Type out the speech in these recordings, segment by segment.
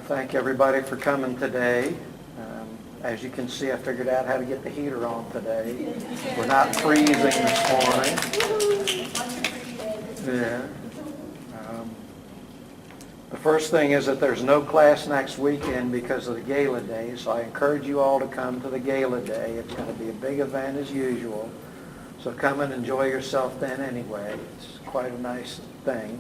Thank everybody for coming today. As you can see, I figured out how to get the heater on today. We're not freezing this morning. Yeah. The first thing is that there's no class next weekend because of the gala day, so I encourage you all to come to the gala day. It's going to be a big event as usual, so come and enjoy yourself then anyway. It's quite a nice thing.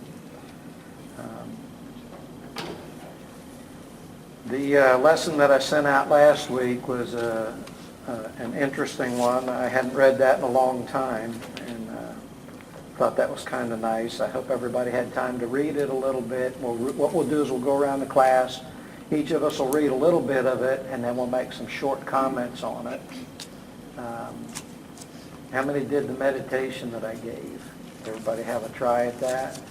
The lesson that I sent out last week was an interesting one. I hadn't read that in a long time, and thought that was kind of nice. I hope everybody had time to read it a little bit. What we'll do is we'll go around the class. Each of us will read a little bit of it, and then we'll make some short comments on it. How many did the meditation that I gave? Everybody have a try at that?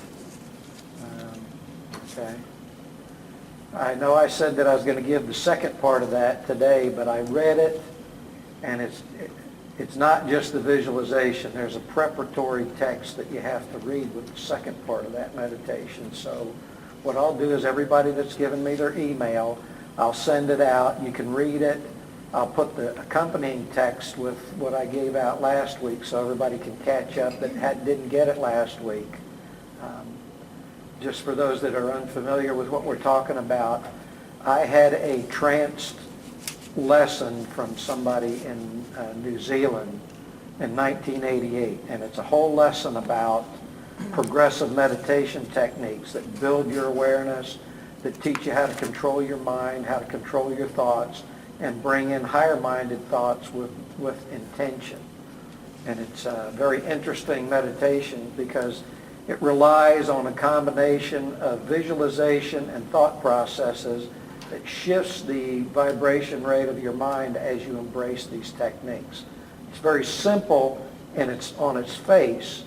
Okay. I know I said that I was going to give the second part of that today, but I read it, and it's not just the visualization. There's a preparatory text that you have to read with the second part of that meditation. So what I'll do is everybody that's given me their email, I'll send it out. You can read it. I'll put the accompanying text with what I gave out last week so everybody can catch up that didn't get it last week. Just for those that are unfamiliar with what we're talking about, I had a tranced lesson from somebody in New Zealand in 1988, and it's a whole lesson about progressive meditation techniques that build your awareness, that teach you how to control your mind, how to control your thoughts, and bring in higher-minded thoughts with intention. And it's a very interesting meditation because it relies on a combination of visualization and thought processes that shifts the vibration rate of your mind as you embrace these techniques. It's very simple and it's on its face,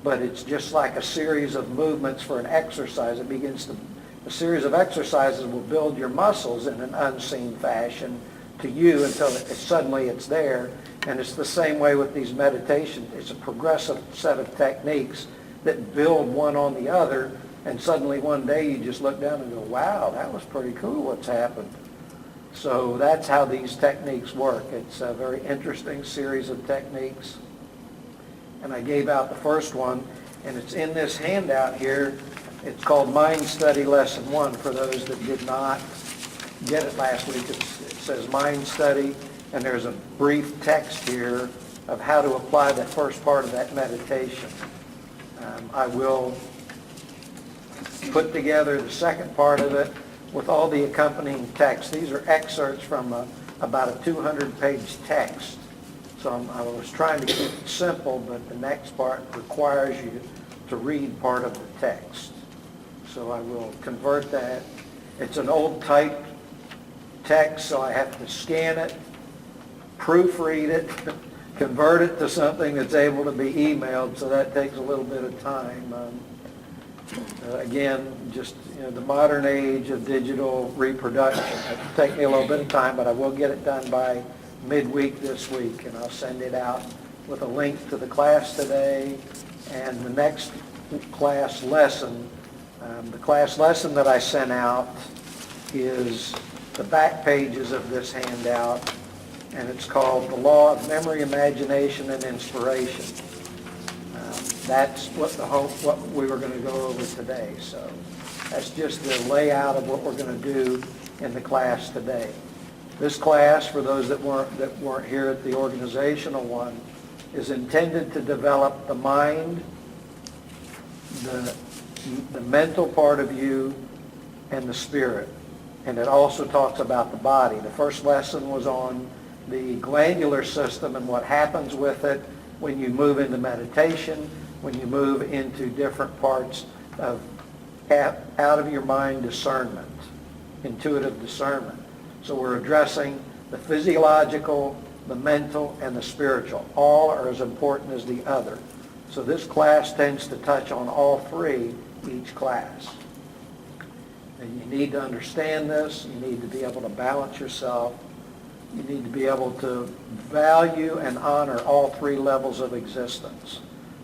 but it's just like a series of movements for an exercise. A series of exercises will build your muscles in an unseen fashion to you until suddenly it's there. And it's the same way with these meditations. It's a progressive set of techniques that build one on the other, and suddenly one day you just look down and go, wow, that was pretty cool what's happened. So that's how these techniques work. It's a very interesting series of techniques. And I gave out the first one, and it's in this handout here. It's called Mind Study Lesson 1 for those that did not get it last week. It says Mind Study, and there's a brief text here of how to apply that first part of that meditation. I will put together the second part of it with all the accompanying text. These are excerpts from about a 200-page text. So I was trying to keep it simple, but the next part requires you to read part of the text. So I will convert that. It's an old typed text, so I have to scan it, proofread it, convert it to something that's able to be emailed, so that takes a little bit of time. Again, just the modern age of digital reproduction. It'll take me a little bit of time, but I will get it done by midweek this week, and I'll send it out with a link to the class today and the next class lesson. The class lesson that I sent out is the back pages of this handout, and it's called The Law of Memory, Imagination, and Inspiration. That's what we were going to go over today. So that's just the layout of what we're going to do in the class today. This class, for those that weren't here at the organizational one, is intended to develop the mind, the mental part of you, and the spirit. And it also talks about the body. The first lesson was on the glandular system and what happens with it when you move into meditation, when you move into different parts of out of your mind discernment, intuitive discernment. So we're addressing the physiological, the mental, and the spiritual. All are as important as the other. So this class tends to touch on all three each class. And you need to understand this. You need to be able to balance yourself. You need to be able to value and honor all three levels of existence.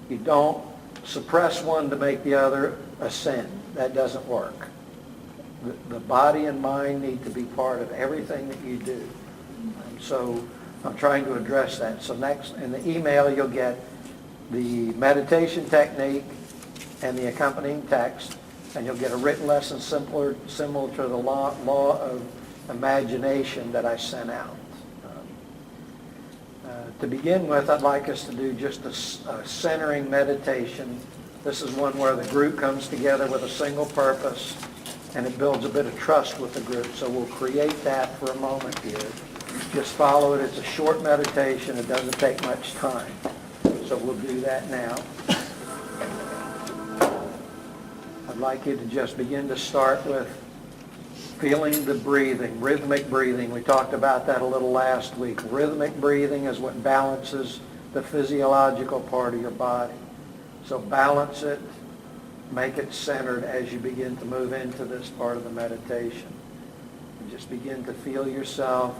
You don't suppress one to make the other ascend. That doesn't work. The body and mind need to be part of everything that you do. So I'm trying to address that. So next, in the email, you'll get the meditation technique and the accompanying text, and you'll get a written lesson similar to the law of imagination that I sent out. To begin with, I'd like us to do just a centering meditation. This is one where the group comes together with a single purpose, and it builds a bit of trust with the group. So we'll create that for a moment here. Just follow it. It's a short meditation. It doesn't take much time. So we'll do that now. I'd like you to just begin to start with feeling the breathing, rhythmic breathing. We talked about that a little last week. Rhythmic breathing is what balances the physiological part of your body. So balance it, make it centered as you begin to move into this part of the meditation. And just begin to feel yourself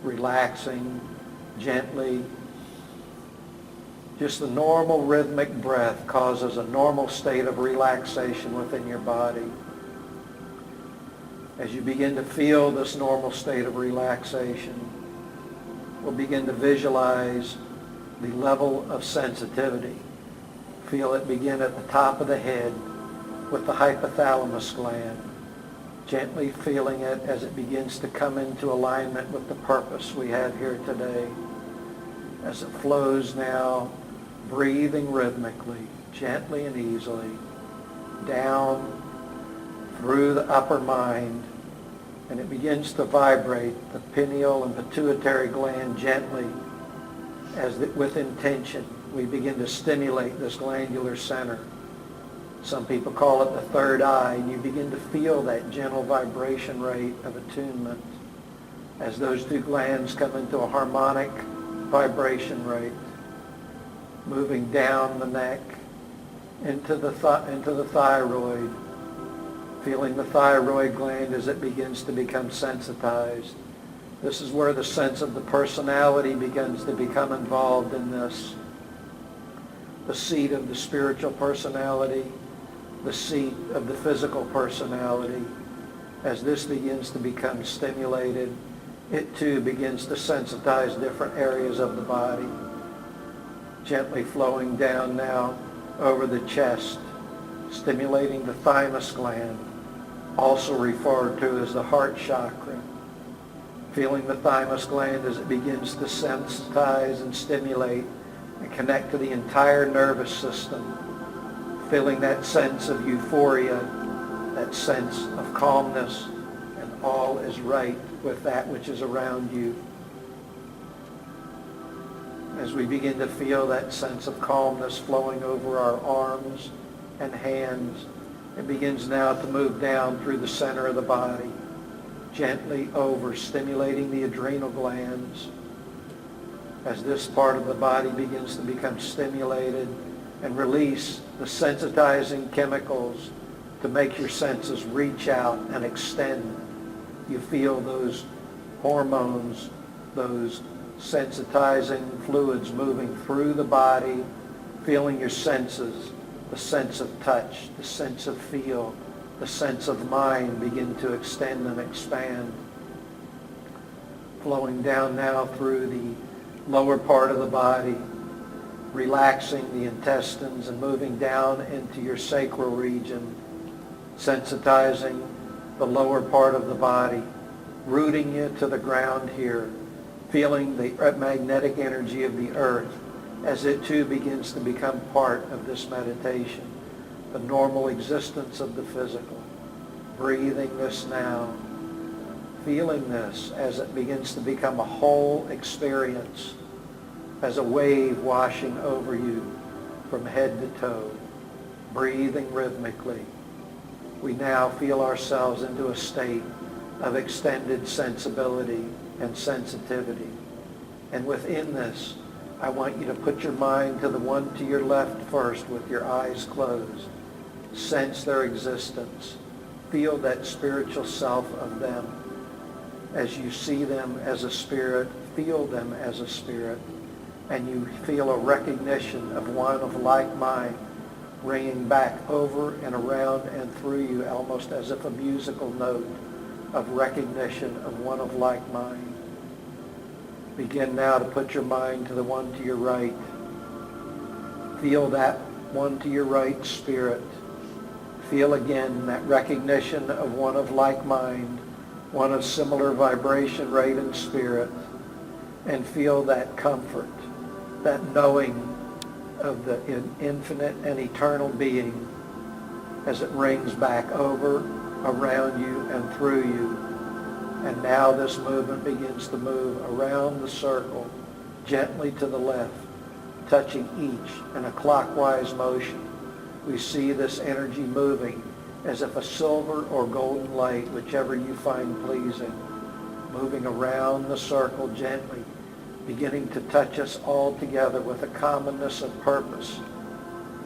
relaxing gently. Just the normal rhythmic breath causes a normal state of relaxation within your body. As you begin to feel this normal state of relaxation, we'll begin to visualize the level of sensitivity. Feel it begin at the top of the head with the hypothalamus gland, gently feeling it as it begins to come into alignment with the purpose we have here today. As it flows now, breathing rhythmically, gently and easily, down through the upper mind, and it begins to vibrate the pineal and pituitary gland gently with intention. We begin to stimulate this glandular center. Some people call it the third eye, and you begin to feel that gentle vibration rate of attunement as those two glands come into a harmonic vibration rate, moving down the neck into the thyroid, feeling the thyroid gland as it begins to become sensitized. This is where the sense of the personality begins to become involved in this. The seat of the spiritual personality, the seat of the physical personality. As this begins to become stimulated, it too begins to sensitize different areas of the body. Gently flowing down now over the chest, stimulating the thymus gland, also referred to as the heart chakra. Feeling the thymus gland as it begins to sensitize and stimulate and connect to the entire nervous system. Feeling that sense of euphoria, that sense of calmness, and all is right with that which is around you. As we begin to feel that sense of calmness flowing over our arms and hands, it begins now to move down through the center of the body, gently over, stimulating the adrenal glands. As this part of the body begins to become stimulated and release the sensitizing chemicals to make your senses reach out and extend. You feel those hormones, those sensitizing fluids moving through the body, feeling your senses, the sense of touch, the sense of feel, the sense of mind begin to extend and expand. Flowing down now through the lower part of the body, relaxing the intestines and moving down into your sacral region, sensitizing the lower part of the body, rooting you to the ground here, feeling the magnetic energy of the earth as it too begins to become part of this meditation, the normal existence of the physical. Breathing this now, feeling this as it begins to become a whole experience, as a wave washing over you from head to toe, breathing rhythmically. We now feel ourselves into a state of extended sensibility and sensitivity. And within this, I want you to put your mind to the one to your left first with your eyes closed. Sense their existence. Feel that spiritual self of them. As you see them as a spirit, feel them as a spirit. And you feel a recognition of one of like mind ringing back over and around and through you, almost as if a musical note of recognition of one of like mind. Begin now to put your mind to the one to your right. Feel that one to your right spirit. Feel again that recognition of one of like mind, one of similar vibration, rate, and spirit. And feel that comfort, that knowing of the infinite and eternal being as it rings back over, around you, and through you. And now this movement begins to move around the circle, gently to the left, touching each in a clockwise motion. We see this energy moving as if a silver or golden light, whichever you find pleasing, moving around the circle gently, beginning to touch us all together with a commonness of purpose.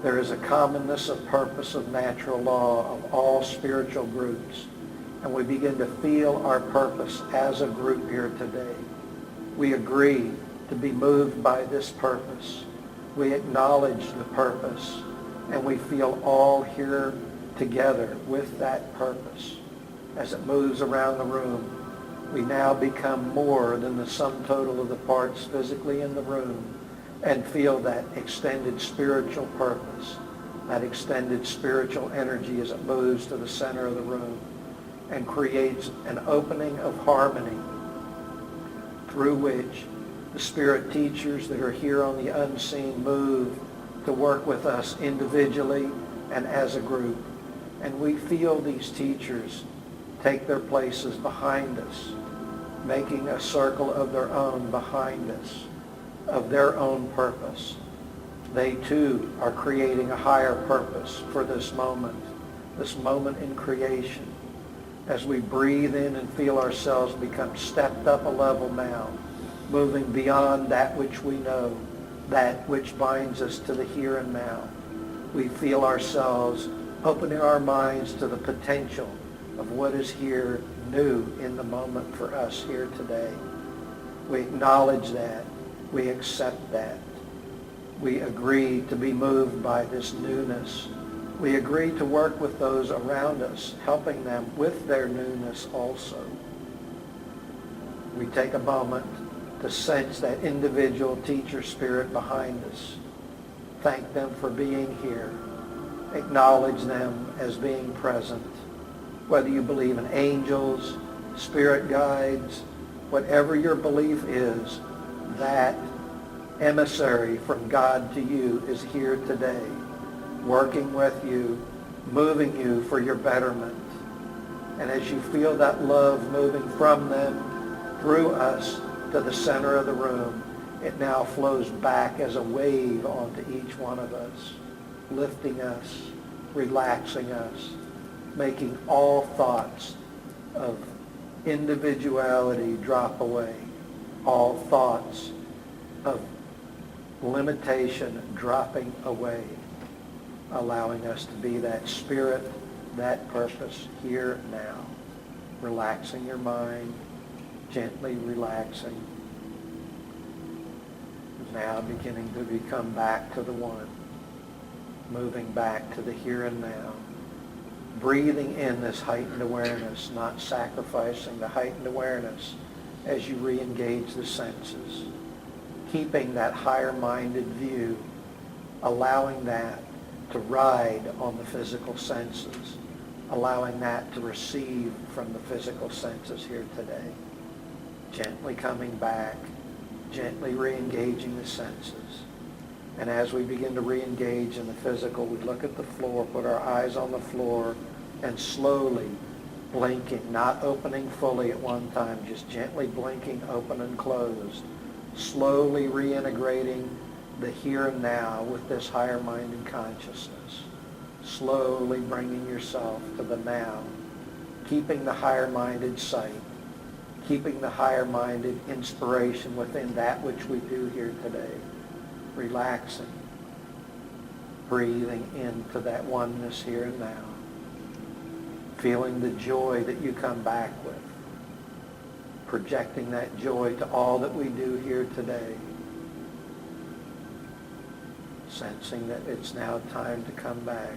There is a commonness of purpose of natural law of all spiritual groups. And we begin to feel our purpose as a group here today. We agree to be moved by this purpose. We acknowledge the purpose, and we feel all here together with that purpose. As it moves around the room, we now become more than the sum total of the parts physically in the room, and feel that extended spiritual purpose, that extended spiritual energy as it moves to the center of the room and creates an opening of harmony through which the spirit teachers that are here on the unseen move to work with us individually and as a group. And we feel these teachers take their places behind us, making a circle of their own behind us, of their own purpose. They too are creating a higher purpose for this moment in creation. As we breathe in and feel ourselves become stepped up a level now, moving beyond that which we know, that which binds us to the here and now. We feel ourselves opening our minds to the potential of what is here new in the moment for us here today. We acknowledge that. We accept that. We agree to be moved by this newness. We agree to work with those around us, helping them with their newness also. We take a moment to sense that individual teacher spirit behind us. Thank them for being here. Acknowledge them as being present. Whether you believe in angels, spirit guides, whatever your belief is, that emissary from God to you is here today, working with you, moving you for your betterment. And as you feel that love moving from them through us to the center of the room, it now flows back as a wave onto each one of us, lifting us, relaxing us, making all thoughts of individuality drop away, all thoughts of limitation dropping away, allowing us to be that spirit, that purpose here now. Relaxing your mind, gently relaxing. Now beginning to become back to the one, moving back to the here and now. Breathing in this heightened awareness, not sacrificing the heightened awareness as you re-engage the senses. Keeping that higher-minded view, allowing that to ride on the physical senses, allowing that to receive from the physical senses here today. Gently coming back, gently re-engaging the senses. And as we begin to re-engage in the physical, we look at the floor, put our eyes on the floor, and slowly blinking, not opening fully at one time, just gently blinking open and closed, slowly reintegrating the here and now with this higher-minded consciousness. Slowly bringing yourself to the now, keeping the higher-minded sight, keeping the higher-minded inspiration within that which we do here today. Relaxing, breathing into that oneness here and now, feeling the joy that you come back with, projecting that joy to all that we do here today. sensing that it's now time to come back.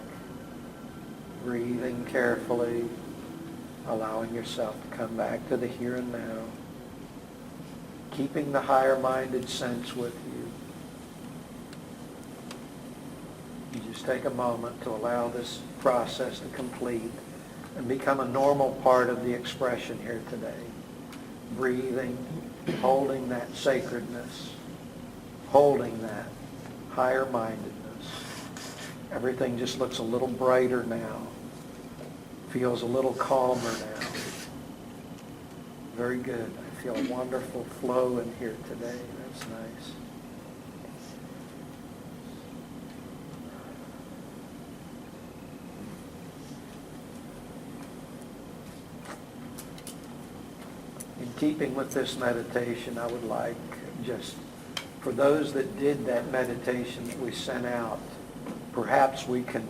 Breathing carefully, allowing yourself to come back to the here and now. Keeping the higher-minded sense with you. You just take a moment to allow this process to complete and become a normal part of the expression here today. Breathing, holding that sacredness, holding that higher-mindedness. Everything just looks a little brighter now. Feels a little calmer now. Very good. I feel a wonderful flow in here today. That's nice. In keeping with this meditation, I would like just for those that did that meditation that we sent out, perhaps we can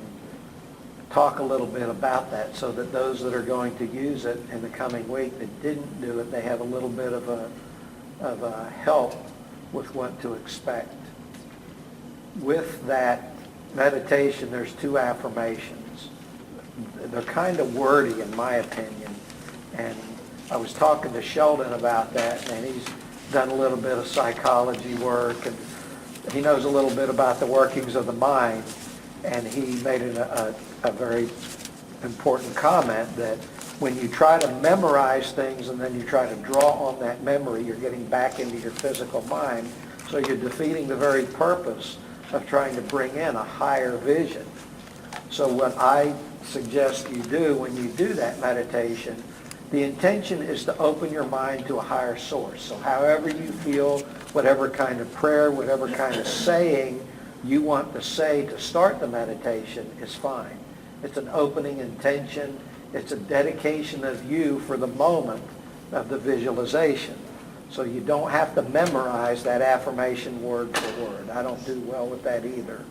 talk a little bit about that so that those that are going to use it in the coming week that didn't do it, they have a little bit of a help with what to expect. With that meditation, there's two affirmations. They're kind of wordy in my opinion, and I was talking to Sheldon about that, and he's done a little bit of psychology work, and he knows a little bit about the workings of the mind, and he made a very important comment that when you try to memorize things and then you try to draw on that memory, you're getting back into your physical mind, so you're defeating the very purpose of trying to bring in a higher vision. So what I suggest you do when you do that meditation, the intention is to open your mind to a higher source. So however you feel, whatever kind of prayer, whatever kind of saying you want to say to start the meditation is fine. It's an opening intention. It's a dedication of you for the moment of the visualization. So you don't have to memorize that affirmation word for word. I don't do well with that either.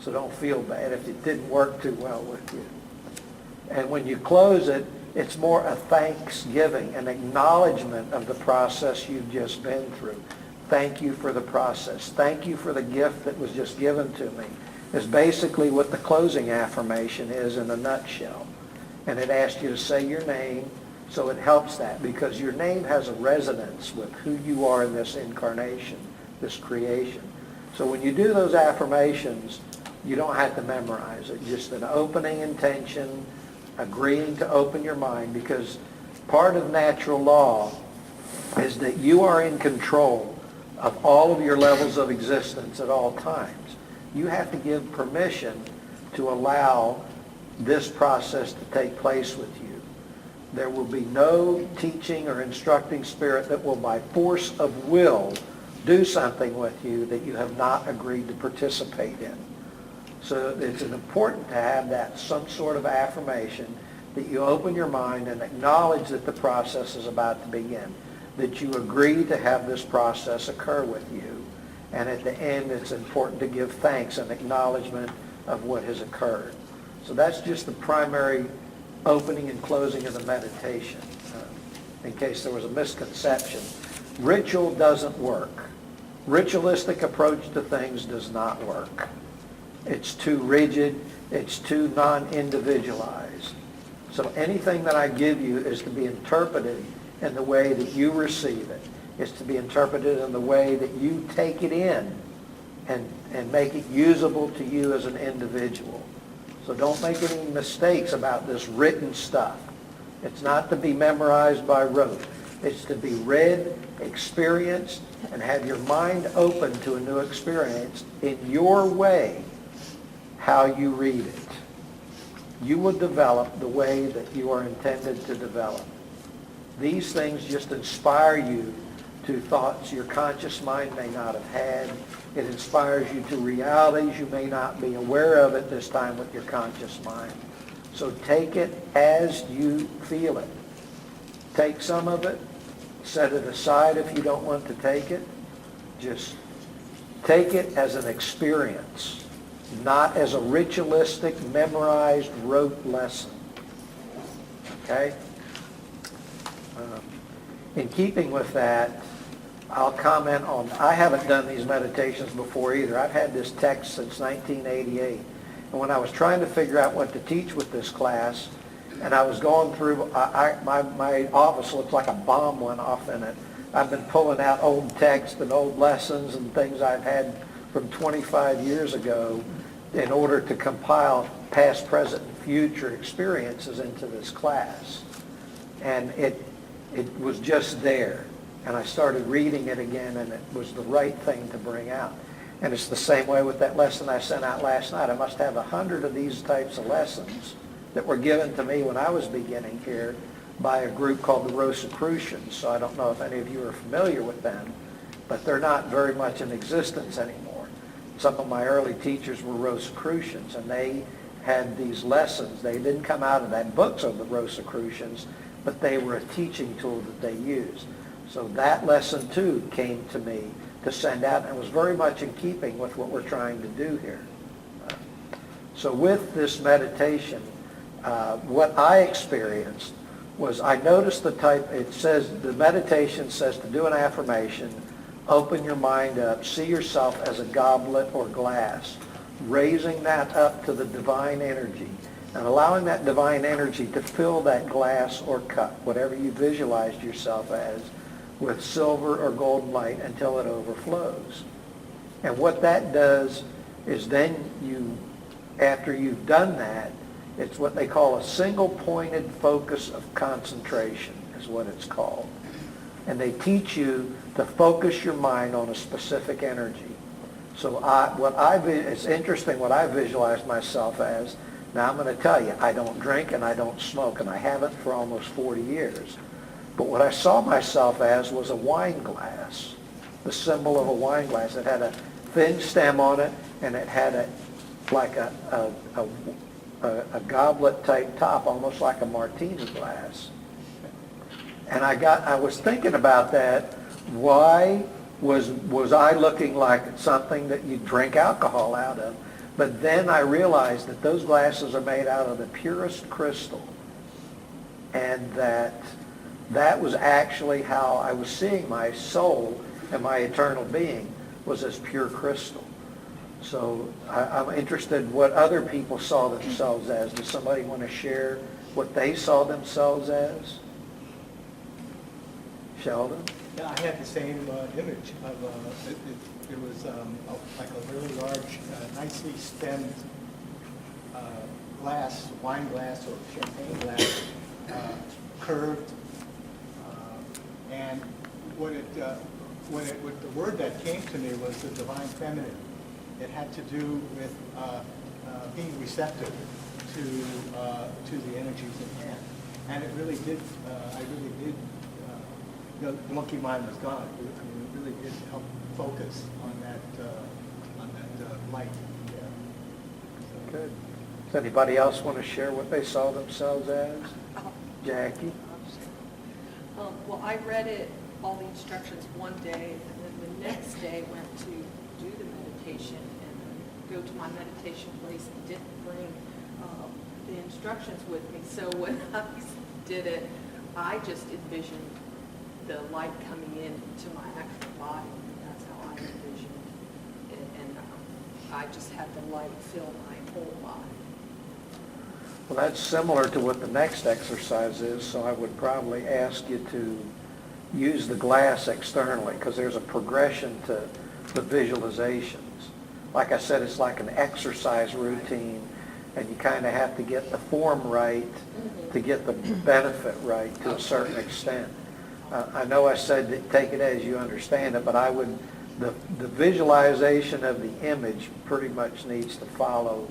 So don't feel bad if it didn't work too well with you. And when you close it, it's more a thanksgiving, an acknowledgement of the process you've just been through. Thank you for the process. Thank you for the gift that was just given to me, is basically what the closing affirmation is in a nutshell. And it asks you to say your name, so it helps that, because your name has a resonance with who you are in this incarnation, this creation. So when you do those affirmations, you don't have to memorize it. Just an opening intention, agreeing to open your mind, because part of natural law is that you are in control of all of your levels of existence at all times. You have to give permission to allow this process to take place with you. There will be no teaching or instructing spirit that will by force of will do something with you that you have not agreed to participate in. So it's important to have that some sort of affirmation that you open your mind and acknowledge that the process is about to begin, that you agree to have this process occur with you. And at the end, it's important to give thanks and acknowledgement of what has occurred. So that's just the primary opening and closing of the meditation. In case there was a misconception, ritual doesn't work. Ritualistic approach to things does not work. It's too rigid. It's too non-individualized. So anything that I give you is to be interpreted in the way that you receive it. It's to be interpreted in the way that you take it in and make it usable to you as an individual. So don't make any mistakes about this written stuff. It's not to be memorized by rote. It's to be read, experienced, and have your mind open to a new experience in your way, how you read it. You will develop the way that you are intended to develop. These things just inspire you to thoughts your conscious mind may not have had. It inspires you to realities you may not be aware of at this time with your conscious mind. So take it as you feel it. Take some of it, set it aside if you don't want to take it. Just take it as an experience, not as a ritualistic, memorized, rote lesson. Okay? In keeping with that, I'll comment on, I haven't done these meditations before either. I've had this text since 1988. And when I was trying to figure out what to teach with this class, and I was going through, my office looks like a bomb went off in it. I've been pulling out old text and old lessons and things I've had from 25 years ago in order to compile past, present, and future experiences into this class. And it was just there. And I started reading it again, and it was the right thing to bring out. And it's the same way with that lesson I sent out last night. I must have 100 of these types of lessons that were given to me when I was beginning here by a group called the Rosicrucians. So I don't know if any of you are familiar with them, but they're not very much in existence anymore. Some of my early teachers were Rosicrucians, and they had these lessons. They didn't come out of that books of the Rosicrucians, but they were a teaching tool that they used. So that lesson, too, came to me to send out, and was very much in keeping with what we're trying to do here. So with this meditation, what I experienced was I noticed the type, it says, the meditation says to do an affirmation, open your mind up, see yourself as a goblet or glass, raising that up to the divine energy, and allowing that divine energy to fill that glass or cup, whatever you visualized yourself as, with silver or golden light until it overflows. And what that does is then you, after you've done that, it's what they call a single pointed focus of concentration is what it's called. And they teach you to focus your mind on a specific energy. So it's interesting what I visualize myself as. Now I'm going to tell you, I don't drink and I don't smoke, and I haven't for almost 40 years. But what I saw myself as was a wine glass, the symbol of a wine glass. It had a thin stem on it, and it had a goblet type top, almost like a martini glass. And I was thinking about that. Why was I looking like something that you drink alcohol out of? But then I realized that those glasses are made out of the purest crystal, and that was actually how I was seeing my soul and my eternal being was as pure crystal. So I'm interested what other people saw themselves as. Does somebody want to share what they saw themselves as? Sheldon? Yeah, I had the same image of, it was like a really large, nicely stemmed glass, wine glass or champagne glass, curved. And the word that came to me was the divine feminine. It had to do with being receptive to the energies at hand. And it really did, I really did, the monkey mind was gone. I mean, it really did help focus on that light. Yeah. So. Good. Does anybody else want to share what they saw themselves as? Jackie? Well, I read all the instructions one day, and then the next day went to do the meditation and go to my meditation place and didn't bring the instructions with me. So when I did it, I just envisioned the light coming into my actual body. That's how I envisioned it, and I just had the light fill my whole body. Well, that's similar to what the next exercise is, so I would probably ask you to use the glass externally, because there's a progression to the visualizations. Like I said, it's like an exercise routine, and you kind of have to get the form right to get the benefit right to a certain extent. I know I said that take it as you understand it, but I would, the visualization of the image pretty much needs to follow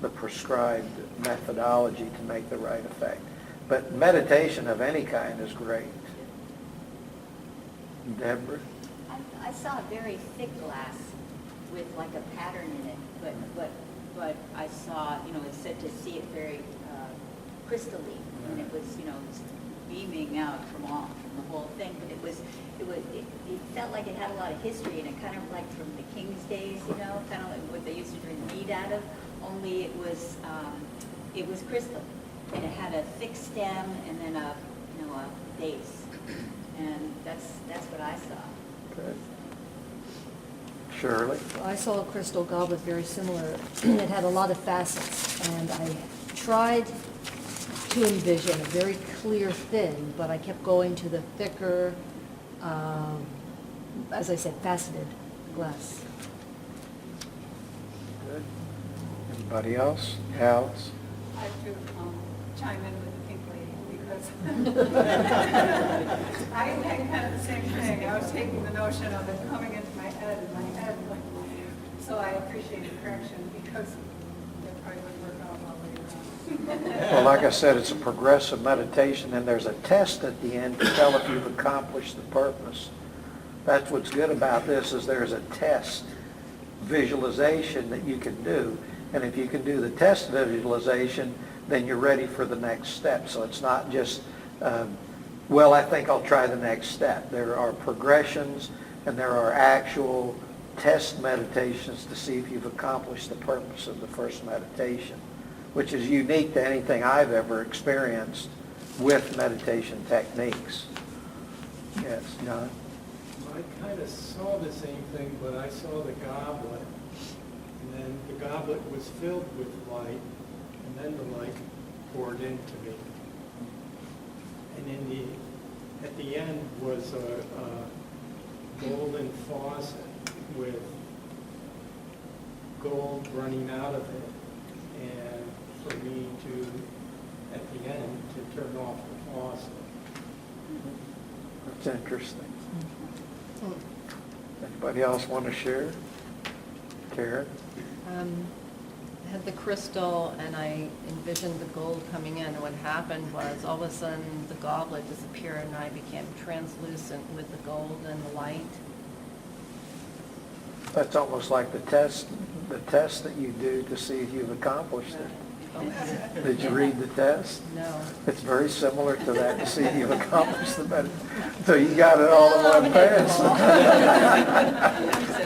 the prescribed methodology to make the right effect. But meditation of any kind is great. Deborah? I saw a very thick glass with like a pattern in it, but I saw, it said to see it very crystalline, and it was, beaming out from the whole thing. But it felt like it had a lot of history in it, kind of like from the King's days, kind of like what they used to drink mead out of. Only it was crystal, and it had a thick stem and then a base, and that's what I saw. Good. Shirley? I saw a crystal goblet very similar. It had a lot of facets, and I tried to envision a very clear thin, but I kept going to the thicker, as I said, faceted glass. Good. Anybody else? Alex? I have to chime in with the pink lady because I had kind of the same thing. I was taking the notion of it coming into my head and my head. So I appreciate the correction because it probably would work out well later on. Well, like I said, it's a progressive meditation, and there's a test at the end to tell if you've accomplished the purpose. That's what's good about this, is there's a test visualization that you can do. And if you can do the test visualization, then you're ready for the next step. So it's not just, well, I think I'll try the next step. There are progressions, and there are actual test meditations to see if you've accomplished the purpose of the first meditation, which is unique to anything I've ever experienced with meditation techniques. Yes, John? I kind of saw the same thing, but I saw the goblet, and then the goblet was filled with light, and then the light poured into me. And at the end was a golden faucet with gold running out of it, and for me to, at the end, to turn off the faucet. That's interesting. Anybody else want to share? Karen? I had the crystal and I envisioned the gold coming in, and what happened was all of a sudden the goblet disappeared and I became translucent with the gold and the light. That's almost like the test that you do to see if you've accomplished it. Did you read the test? No. It's very similar to that, to see if you've accomplished the meditation. So you got it all in one pass.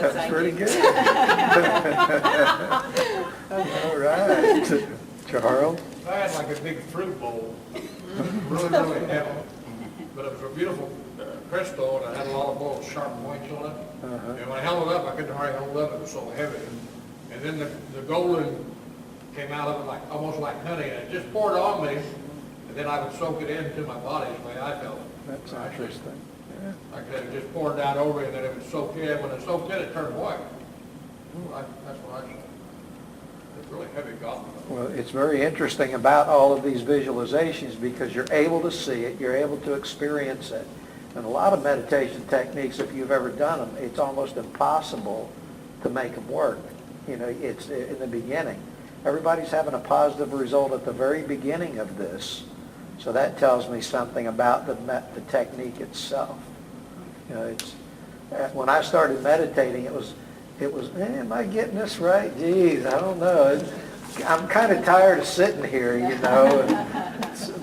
That's pretty good. All right. Charles? I had like a big fruit bowl, really, really heavy, but it was a beautiful crystal, and it had a lot of little sharp points on it. And when I held it up, I couldn't hardly hold it up, it was so heavy. And then the golden came out of it like almost like honey, and it just poured on me, and then I would soak it into my body the way I felt it. That's interesting. Yeah. Like I said, it just poured down over me, and then it would soak in. When it soaked in, it turned white. That's what I saw. It's really heavy goblet. Well, it's very interesting about all of these visualizations because you're able to see it, you're able to experience it. And a lot of meditation techniques, if you've ever done them, it's almost impossible to make them work. You know, it's in the beginning. Everybody's having a positive result at the very beginning of this. So that tells me something about the technique itself. You know, it's when I started meditating, it was, am I getting this right? Geez, I don't know. I'm kind of tired of sitting here, you know.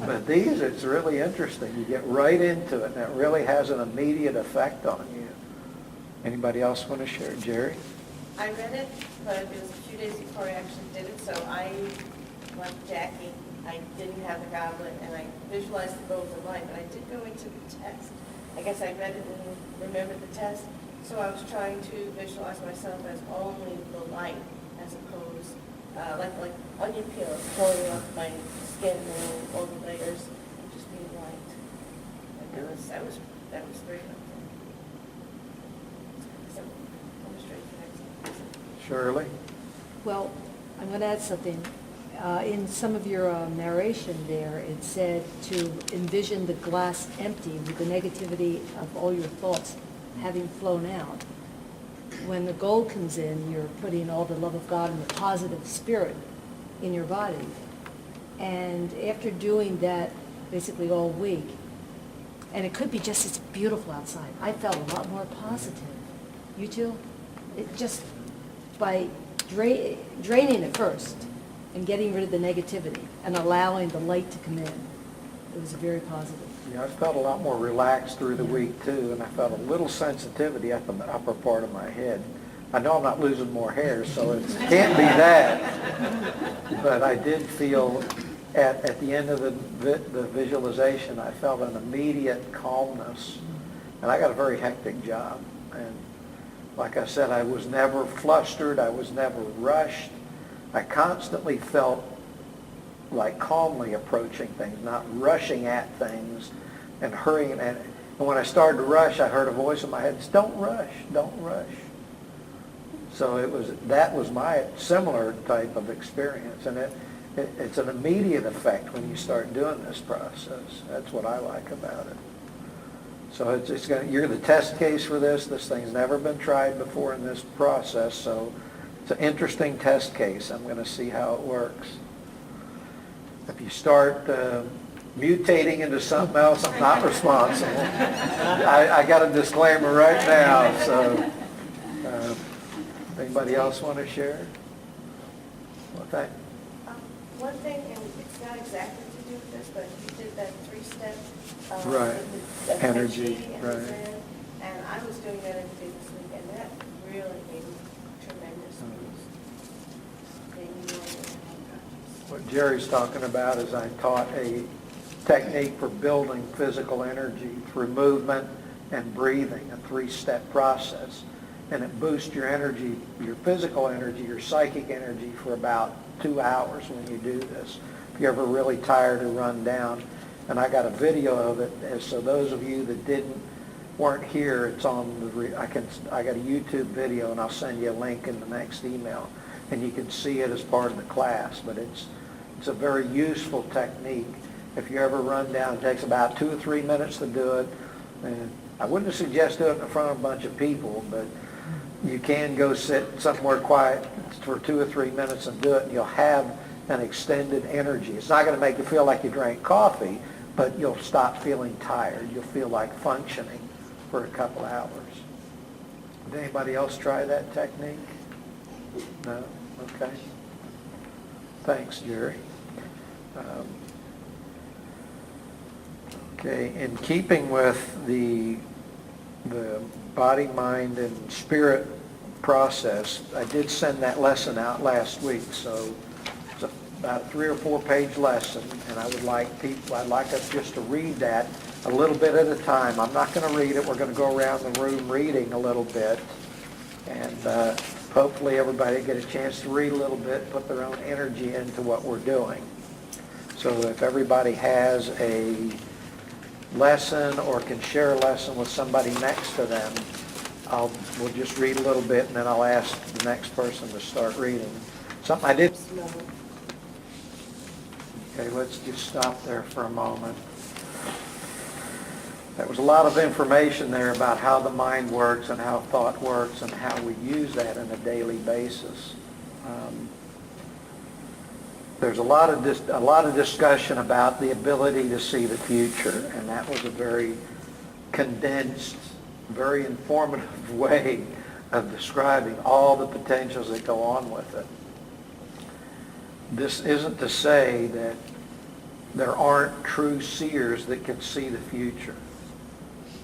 But these, it's really interesting. You get right into it, and it really has an immediate effect on you. Anybody else want to share? Jerry? I read it, but it was a few days before I actually did it, so I, like Jackie, I didn't have the goblet, and I visualized the golden light, but I did go into the test. I guess I read it and remembered the test, so I was trying to visualize myself as only the light, as opposed, like onion peels falling off my skin and all the layers, and just being light. And that was very helpful. So, I'm straight to the next one. Shirley? Well, I'm going to add something. In some of your narration there, it said to envision the glass empty with the negativity of all your thoughts having flown out. When the gold comes in, you're putting all the love of God and the positive spirit in your body. And after doing that basically all week, and it could be just as beautiful outside, I felt a lot more positive. You too? It just, by draining it first and getting rid of the negativity and allowing the light to come in, it was very positive. Yeah, I felt a lot more relaxed through the week too, and I felt a little sensitivity at the upper part of my head. I know I'm not losing more hair, so it can't be that. But I did feel at the end of the visualization, I felt an immediate calmness. And I got a very hectic job. And like I said, I was never flustered. I was never rushed. I constantly felt like calmly approaching things, not rushing at things and hurrying. And when I started to rush, I heard a voice in my head, don't rush, don't rush. So that was my similar type of experience. And it's an immediate effect when you start doing this process. That's what I like about it. So you're the test case for this. This thing's never been tried before in this process, so it's an interesting test case. I'm going to see how it works. If you start mutating into something else, I'm not responsible. I got a disclaimer right now. So, anybody else want to share? Well, One thing, and it's not exactly to do with this, but you did that 3-step. Right. With the Energy, Tai Chi and right. the Zen, and I was doing that every day this week, and that really gave me tremendous boost. Made me more conscious. What Jerry's talking about is I taught a technique for building physical energy through movement and breathing, a 3-step process. And it boosts your energy, your physical energy, your psychic energy for about 2 hours when you do this. If you're ever really tired or run down. And I got a video of it, and so those of you that weren't here, it's on I got a YouTube video, and I'll send you a link in the next email, and you can see it as part of the class. But it's a very useful technique. If you ever run down, it takes about 2 or 3 minutes to do it. And I wouldn't suggest doing it in front of a bunch of people, but you can go sit somewhere quiet for 2 or 3 minutes and do it, and you'll have an extended energy. It's not going to make you feel like you drank coffee, but you'll stop feeling tired. You'll feel like functioning for a couple hours. Did anybody else try that technique? No? Okay. Thanks, Jerry. Okay, in keeping with the body, mind, and spirit process, I did send that lesson out last week, so it's about a 3 or 4 page lesson, and I'd like us just to read that a little bit at a time. I'm not going to read it. We're going to go around the room reading a little bit, and hopefully everybody get a chance to read a little bit, put their own energy into what we're doing. So if everybody has a lesson or can share a lesson with somebody next to them, we'll just read a little bit, and then I'll ask the next person to start reading. Something I did. Okay, let's just stop there for a moment. There was a lot of information there about how the mind works and how thought works and how we use that on a daily basis. There's a lot of discussion about the ability to see the future, and that was a very condensed, very informative way of describing all the potentials that go on with it. This isn't to say that there aren't true seers that can see the future.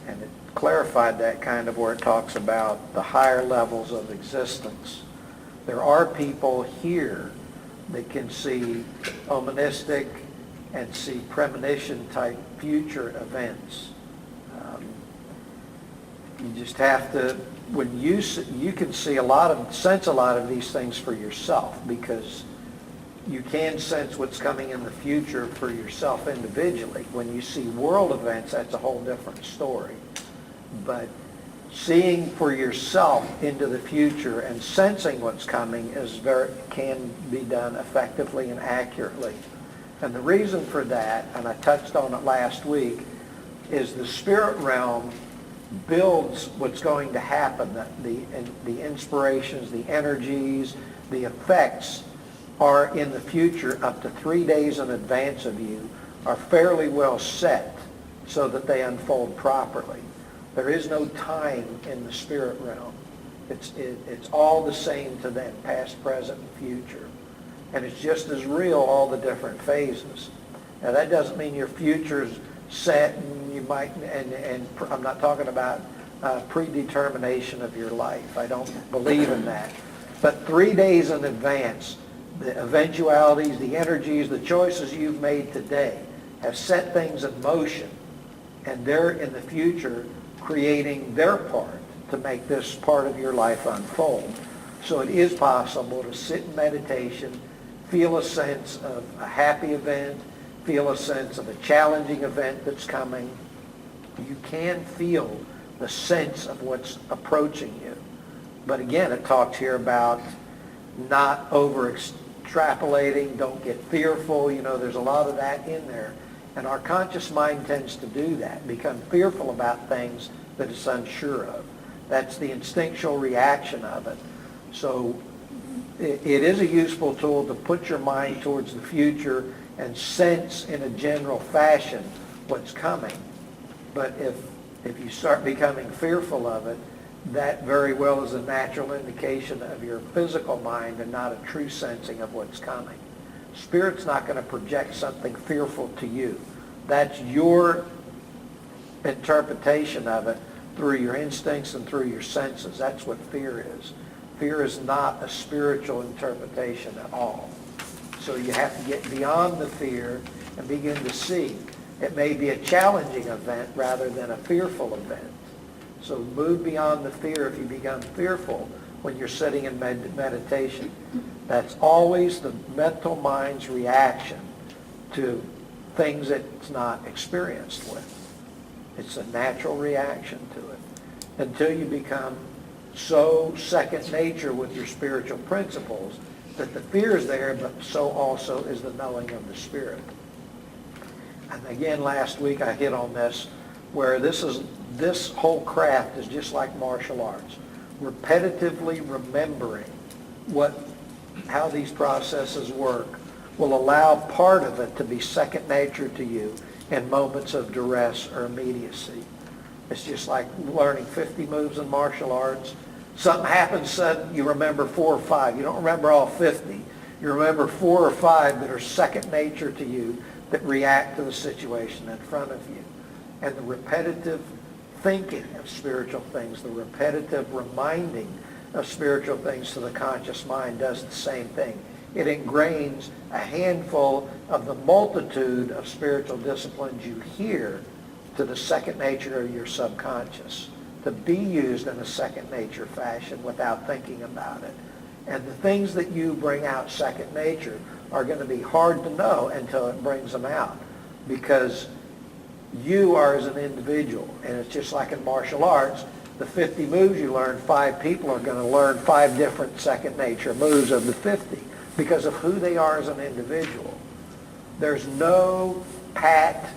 And it clarified that kind of where it talks about the higher levels of existence. There are people here that can see onanistic and see premonition type future events. You just have to, when you can see sense a lot of these things for yourself, because you can sense what's coming in the future for yourself individually. When you see world events, that's a whole different story. But seeing for yourself into the future and sensing what's coming can be done effectively and accurately. And the reason for that, and I touched on it last week, is the spirit realm builds what's going to happen. The inspirations, the energies, the effects are in the future up to 3 days in advance of you, are fairly well set so that they unfold properly. There is no time in the spirit realm. It's all the same to them, past, present, and future. And it's just as real, all the different phases. Now that doesn't mean your future's set, and you might, and I'm not talking about predetermination of your life. I don't believe in that. But 3 days in advance, the eventualities, the energies, the choices you've made today have set things in motion, and they're in the future creating their part to make this part of your life unfold. So it is possible to sit in meditation, feel a sense of a happy event, feel a sense of a challenging event that's coming. You can feel the sense of what's approaching you. But again, it talks here about not over-extrapolating, don't get fearful. There's a lot of that in there. And our conscious mind tends to do that, become fearful about things that it's unsure of. That's the instinctual reaction of it. So it is a useful tool to put your mind towards the future and sense in a general fashion what's coming. But if you start becoming fearful of it, that very well is a natural indication of your physical mind and not a true sensing of what's coming. Spirit's not going to project something fearful to you. That's your interpretation of it through your instincts and through your senses. That's what fear is. Fear is not a spiritual interpretation at all. So you have to get beyond the fear and begin to see. It may be a challenging event rather than a fearful event. So move beyond the fear if you become fearful when you're sitting in meditation. That's always the mental mind's reaction to things it's not experienced with. It's a natural reaction to it. Until you become so second nature with your spiritual principles that the fear is there, but so also is the knowing of the Spirit. And again, last week I hit on this, where this whole craft is just like martial arts. Repetitively remembering how these processes work will allow part of it to be second nature to you in moments of duress or immediacy. It's just like learning 50 moves in martial arts. Something happens sudden, you remember 4 or 5. You don't remember all 50. You remember 4 or 5 that are second nature to you that react to the situation in front of you. And the repetitive thinking of spiritual things, the repetitive reminding of spiritual things to the conscious mind does the same thing. It ingrains a handful of the multitude of spiritual disciplines you hear to the second nature of your subconscious, to be used in a second nature fashion without thinking about it. And the things that you bring out second nature are going to be hard to know until it brings them out, because you are as an individual. And it's just like in martial arts, the 50 moves you learn, 5 people are going to learn 5 different second nature moves of the 50 because of who they are as an individual. There's no pat,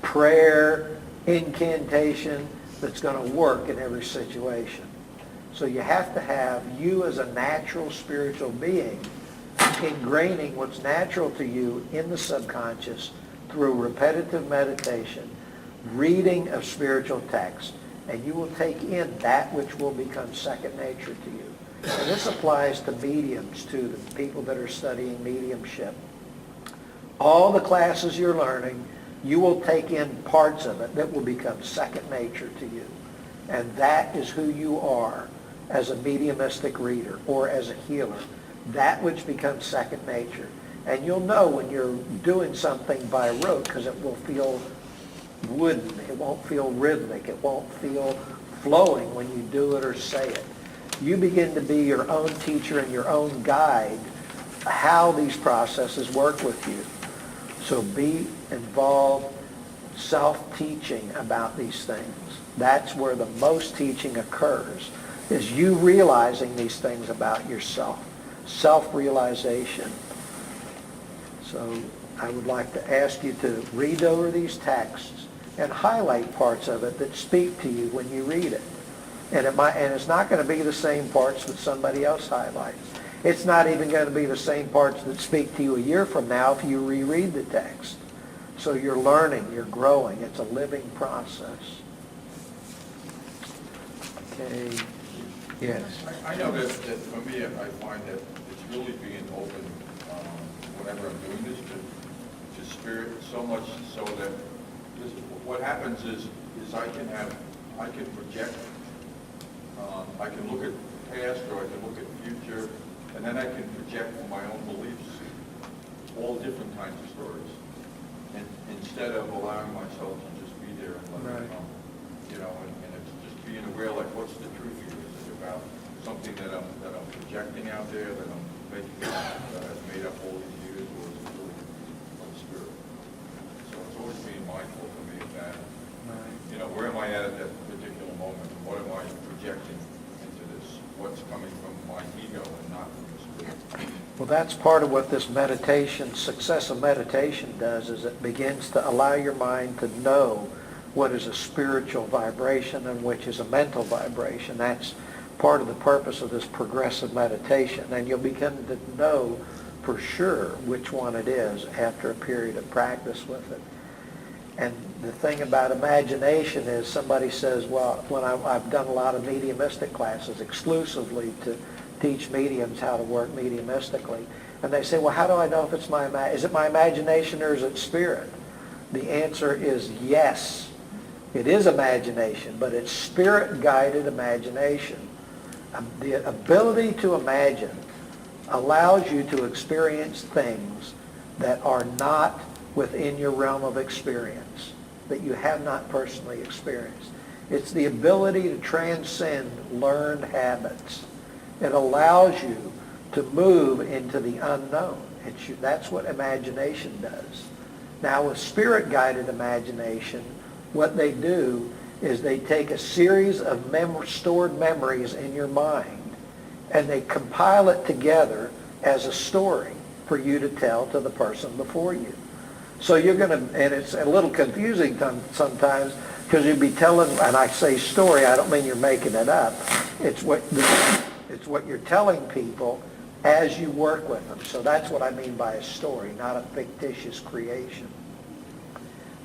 prayer, incantation that's going to work in every situation. So you have to have you as a natural spiritual being ingraining what's natural to you in the subconscious through repetitive meditation, reading of spiritual text, and you will take in that which will become second nature to you. And this applies to mediums too, the people that are studying mediumship. All the classes you're learning, you will take in parts of it that will become second nature to you. And that is who you are as a mediumistic reader or as a healer. That which becomes second nature. And you'll know when you're doing something by rote because it will feel wooden. It won't feel rhythmic. It won't feel flowing when you do it or say it. You begin to be your own teacher and your own guide how these processes work with you. So be involved, self-teaching about these things. That's where the most teaching occurs, is you realizing these things about yourself. Self-realization. So I would like to ask you to read over these texts and highlight parts of it that speak to you when you read it. And it's not going to be the same parts that somebody else highlights. It's not even going to be the same parts that speak to you a year from now if you reread the text. So you're learning, you're growing. It's a living process. Okay. Yes. I know that for me, I find that it's really being open whenever I'm doing this to spirit so much so that what happens is I can project, I can look at past or I can look at future, and then I can project from my own beliefs all different kinds of stories, and instead of allowing myself to just be there and let it come, and it's just being aware, like, what's the truth here? Is it about something that I'm projecting out there, that I'm making, that I've made up all these years, or is it really from spirit? So it's always being mindful for me of that. You know, where am I at that particular moment? What am I projecting into this? What's coming from my ego and not from the spirit? Well, that's part of what this meditation, success of meditation does, is it begins to allow your mind to know what is a spiritual vibration and which is a mental vibration. That's part of the purpose of this progressive meditation. And you'll begin to know for sure which one it is after a period of practice with it. And the thing about imagination is somebody says, well, when I've done a lot of mediumistic classes exclusively to teach mediums how to work mediumistically, and they say, well, how do I know if it's is it my imagination or is it spirit? The answer is yes. It is imagination, but it's spirit-guided imagination. The ability to imagine allows you to experience things that are not within your realm of experience, that you have not personally experienced. It's the ability to transcend learned habits. It allows you to move into the unknown. That's what imagination does. Now, with spirit-guided imagination, what they do is they take a series of stored memories in your mind, and they compile it together as a story for you to tell to the person before you. So you're going to, and it's a little confusing sometimes, because you'd be telling, and I say story, I don't mean you're making it up. It's what you're telling people as you work with them. So that's what I mean by a story, not a fictitious creation.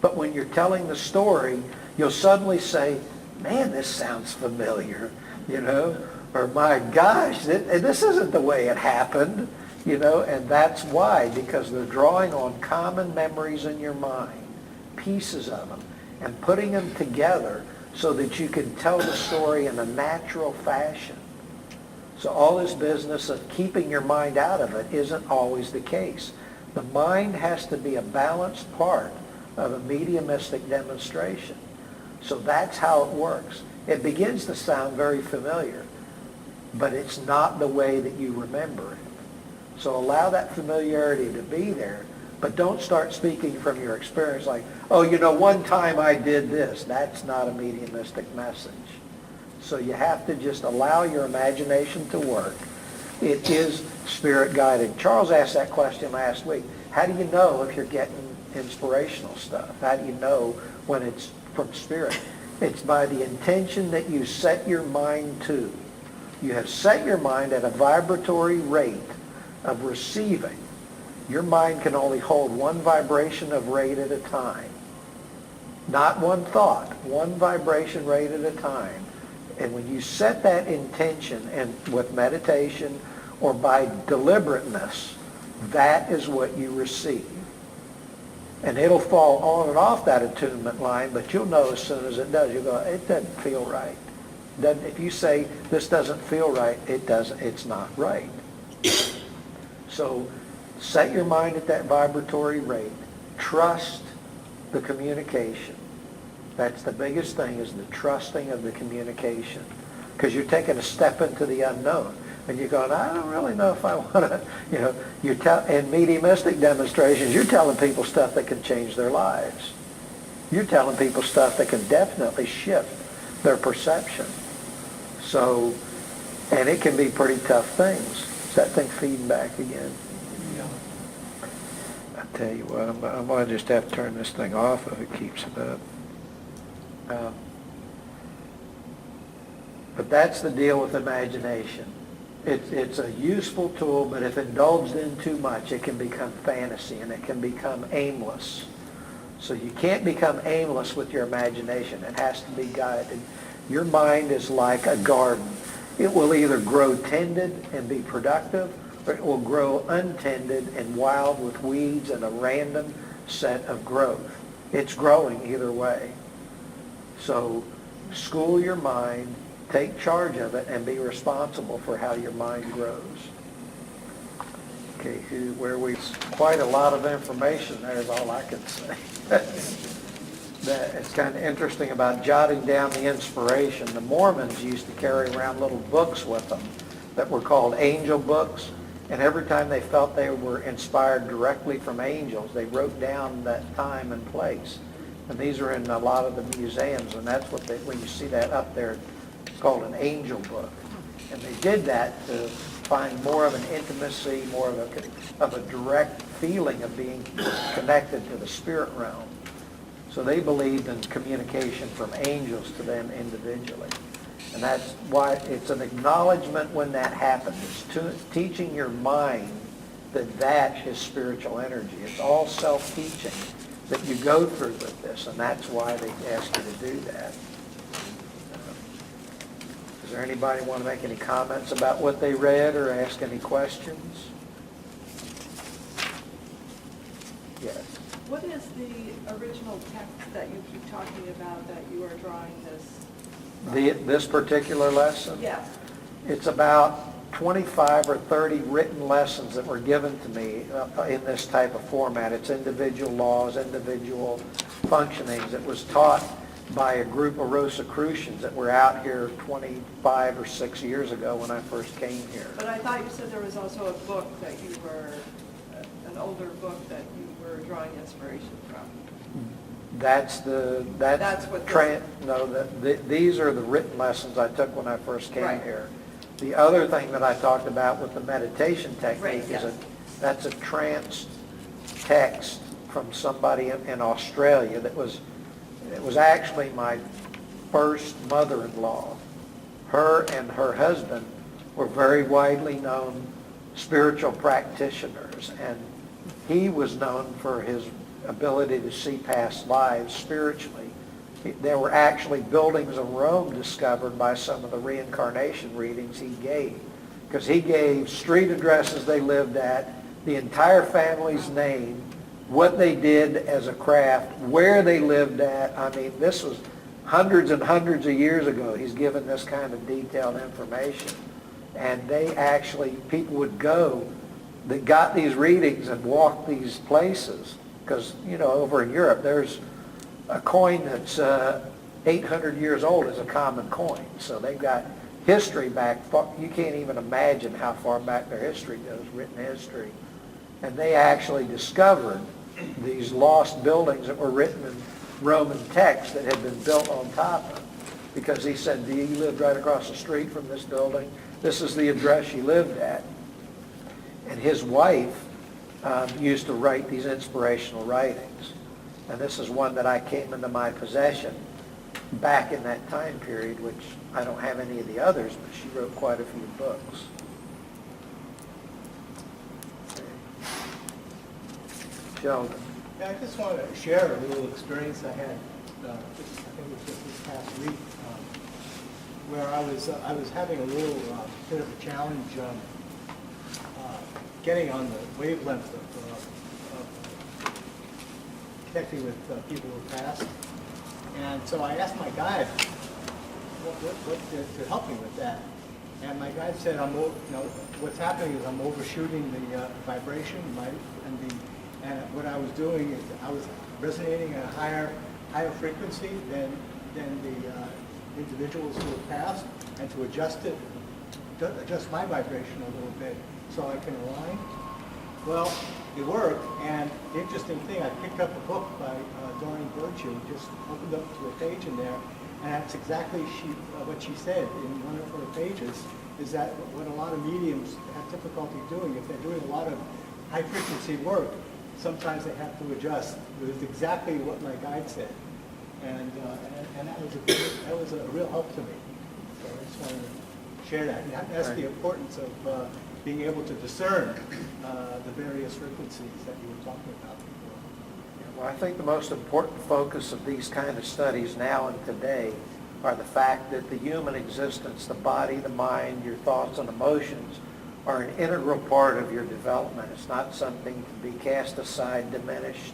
But when you're telling the story, you'll suddenly say, man, this sounds familiar, you know, or my gosh, this isn't the way it happened, you know, and that's why, because they're drawing on common memories in your mind, pieces of them, and putting them together so that you can tell the story in a natural fashion. So all this business of keeping your mind out of it isn't always the case. The mind has to be a balanced part of a mediumistic demonstration. So that's how it works. It begins to sound very familiar, but it's not the way that you remember it. So allow that familiarity to be there, but don't start speaking from your experience like, oh, you know, one time I did this. That's not a mediumistic message. So you have to just allow your imagination to work. It is spirit-guided. Charles asked that question last week. How do you know if you're getting inspirational stuff? How do you know when it's from spirit? It's by the intention that you set your mind to. You have set your mind at a vibratory rate of receiving. Your mind can only hold one vibration of rate at a time. Not one thought, one vibration rate at a time. And when you set that intention, and with meditation or by deliberateness, that is what you receive. And it'll fall on and off that attunement line, but you'll know as soon as it does. You'll go, it doesn't feel right. If you say, this doesn't feel right, it doesn't. It's not right. So set your mind at that vibratory rate. Trust the communication. That's the biggest thing, is the trusting of the communication. Because you're taking a step into the unknown. And you're going, I don't really know if I want to, you know, in mediumistic demonstrations, you're telling people stuff that can change their lives. You're telling people stuff that can definitely shift their perception. So, and it can be pretty tough things. Is that thing feeding back again? Yeah. I tell you what, I'm going to just have to turn this thing off if it keeps it up. But that's the deal with imagination. It's a useful tool, but if indulged in too much, it can become fantasy and it can become aimless. So you can't become aimless with your imagination. It has to be guided. Your mind is like a garden. It will either grow tended and be productive, or it will grow untended and wild with weeds and a random set of growth. It's growing either way. So school your mind, take charge of it, and be responsible for how your mind grows. Okay, quite a lot of information there is all I can say. that it's kind of interesting about jotting down the inspiration. The Mormons used to carry around little books with them that were called angel books, and every time they felt they were inspired directly from angels, they wrote down that time and place. And these are in a lot of the museums, and that's what they, when you see that up there, it's called an angel book. And they did that to find more of an intimacy, more of a direct feeling of being connected to the spirit realm. So they believed in communication from angels to them individually. And that's why it's an acknowledgement when that happens. It's teaching your mind that that is spiritual energy. It's all self-teaching that you go through with this, and that's why they ask you to do that. Does there anybody want to make any comments about what they read or ask any questions? Yes. What is the original text that you keep talking about that you are drawing this? This particular lesson? Yes. It's about 25 or 30 written lessons that were given to me in this type of format. It's individual laws, individual functionings. It was taught by a group of Rosicrucians that were out here 25 or 6 years ago when I first came here. But I thought you said there was also a book that you were, an older book that you were drawing inspiration from. That's what these are the written lessons I took when I first came Right. here. The other thing that I talked about with the meditation technique Right, is yes. that's a trance text from somebody in Australia it was actually my first mother-in-law. Her and her husband were very widely known spiritual practitioners, and he was known for his ability to see past lives spiritually. There were actually buildings in Rome discovered by some of the reincarnation readings he gave, because he gave street addresses they lived at, the entire family's name, what they did as a craft, where they lived at. I mean, this was hundreds and hundreds of years ago. He's given this kind of detailed information. And they actually, people would go that got these readings and walk these places. Because, you know, over in Europe, there's a coin that's 800 years old is a common coin. So they've got history back. You can't even imagine how far back their history goes, written history. And they actually discovered these lost buildings that were written in Roman text that had been built on top of. Because he said, you lived right across the street from this building. This is the address you lived at. And his wife used to write these inspirational writings. And this is one that I came into my possession back in that time period, which I don't have any of the others, but she wrote quite a few books. Sheldon. Yeah, I just want to share a little experience I had, I think it was just this past week, where I was having a little bit of a challenge getting on the wavelength of connecting with people who passed. And so I asked my guide what to help me with that. And my guide said, what's happening is I'm overshooting the vibration, and what I was doing is I was resonating at a higher frequency than the individuals who have passed, and to adjust my vibration a little bit so I can align. Well, it worked, and the interesting thing, I picked up a book by Doreen Virtue, just opened up to a page in there, and that's exactly what she said in one of her pages, is that what a lot of mediums have difficulty doing, if they're doing a lot of high-frequency work, sometimes they have to adjust. It was exactly what my guide said, and that was a real help to me. So I just wanted to share that. And that's the importance of being able to discern the various frequencies that you were talking about before. Well, I think the most important focus of these kind of studies now and today are the fact that the human existence, the body, the mind, your thoughts and emotions are an integral part of your development. It's not something to be cast aside, diminished,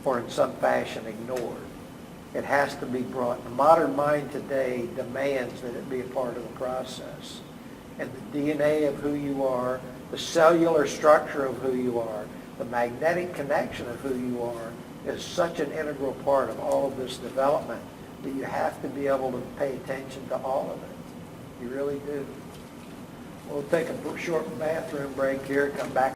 or in some fashion ignored. It has to be brought. The modern mind today demands that it be a part of the process. And the DNA of who you are, the cellular structure of who you are, the magnetic connection of who you are is such an integral part of all of this development that you have to be able to pay attention to all of it. You really do. We'll take a short bathroom break here, come back.